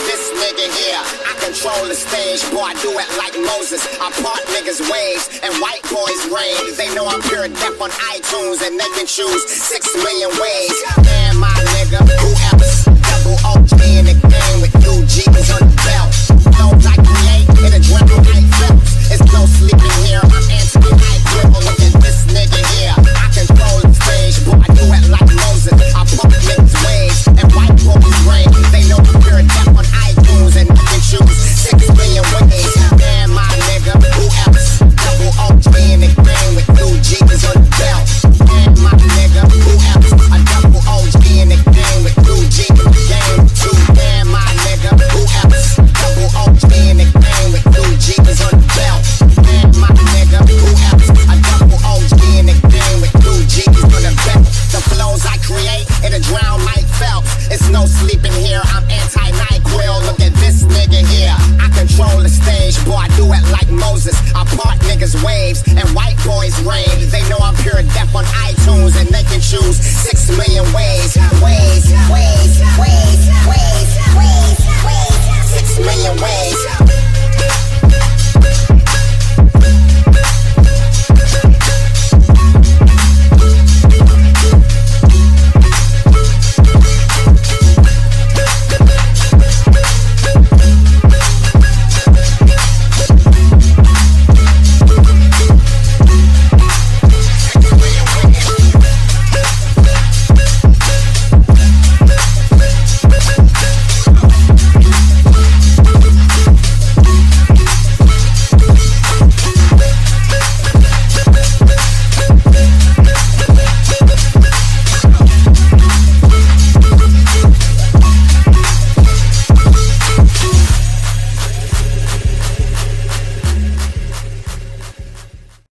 this nigga here. I control the stage, boy, I do it like Moses. I part niggas' waves and white boys reign. They know I'm pure deaf on iTunes and they can choose 6 million ways. Man, my nigga, who else? Double OG in the game with 2 G's on the belt. Flows I create in a drum like Phelps. It's no sleeping here, I'm anti-hype dribble. Look at this nigga here. I control the stage, boy, I do it like Moses. I pump niggas' waves and white boys reign. They know I'm pure deaf on iTunes and they can choose 6 million ways. Man, my nigga, who else? Double OG in the game with 2 G's on the belt. Man, my nigga, who else? A double OG in the game with 2 G's in the game. 2 man, my nigga, who else? Double OG in the game with 2 G's on the belt. Man, my nigga, who else? A double OG in the game with 2 G's on the belt. The flows I create, it'll drown like Phelps. It's no sleeping here, I'm anti-NyQuil. Look at this nigga here. I control the stage, boy, I do it like Moses. I part niggas' waves and white boys reign.